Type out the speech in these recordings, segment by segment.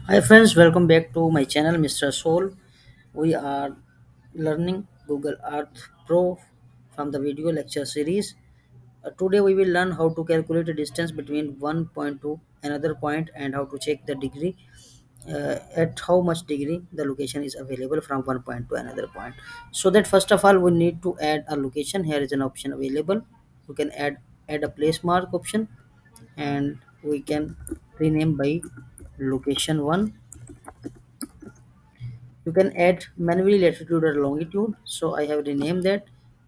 Hi friends, welcome back to my channel Mr. Soul. We are learning Google Earth Pro from the video lecture series. Today we will learn how to calculate the distance between one point to another point and how to check the degree at how much degree the location is available from one point to another point. So that first of all we need to add a location. Here is an option available. You can add a place mark option and we can rename by location 1. You can add manually latitude or longitude, so I have renamed that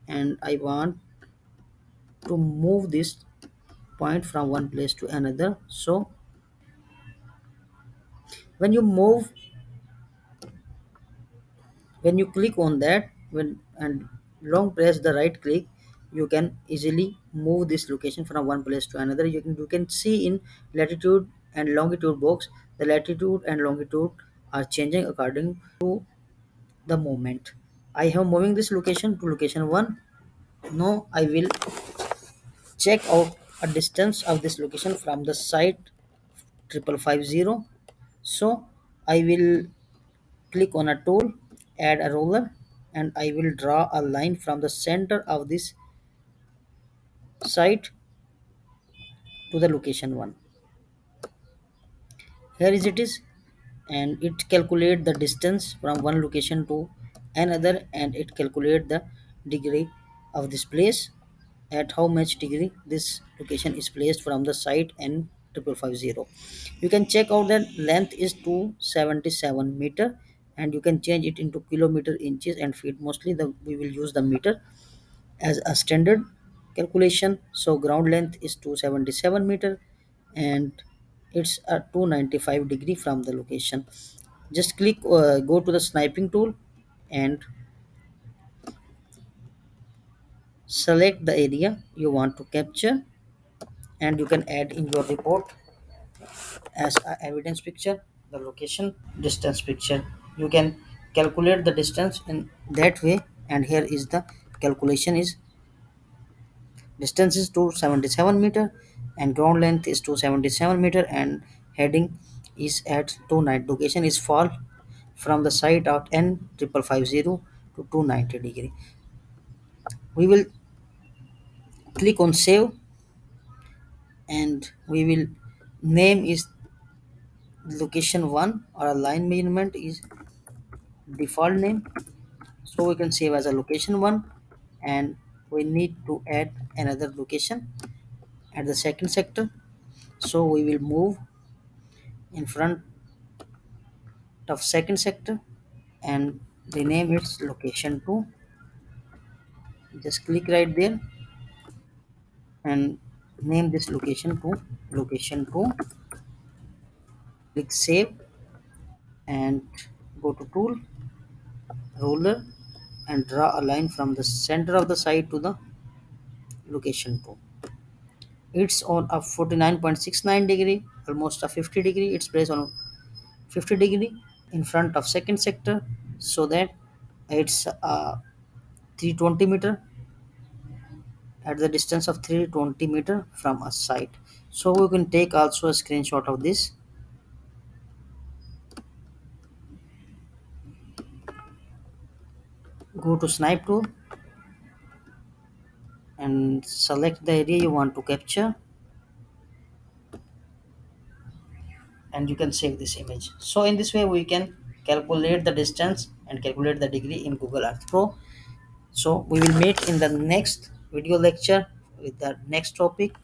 and I want to move this point from one place to another. So when you move, when you click on that, when and long press the right click, you can easily move this location from one place to another. You can see in latitude and longitude box, the latitude and longitude are changing according to the movement. I have moving this location to location 1. Now I will check out a distance of this location from the site 5550. So I will click on a tool, add a ruler, and I will draw a line from the center of this site to the location 1. Here is it is, and it calculate the distance from one location to another, and it calculate the degree of this place, at how much degree this location is placed from the site and 5550. You can check out that length is 277 meter, and you can change it into kilometer, inches and feet. Mostly we will use the meter as a standard calculation. So ground length is 277 meter, and it's a 295 degree from the location. Just go to the sniping tool and select the area you want to capture, and you can add in your report as a evidence picture the location distance picture. You can calculate the distance in that way, and here is the calculation is distance is 277 meter and ground length is 277 meter, and heading is at 29. Location is fall from the site of n 5550 to 290 degree. We will click on save, and we will name is location 1, or a line measurement is default name. So we can save as a location 1, and we need to add another location at the second sector. So we will move in front of second sector and rename its location 2. Just click right there and name this location 2. Click save and go to tool, ruler, and draw a line from the center of the site to the location 2. It's on a 49.69 degree, almost a 50 degree. It's placed on 50 degree in front of second sector, so that it's 320 meter, at the distance of 320 meter from a site. So we can take also a screenshot of this. Go to snipe tool and select the area you want to capture, and you can save this image. So in this way we can calculate the distance and calculate the degree in Google Earth Pro. So we will meet in the next video lecture with the next topic.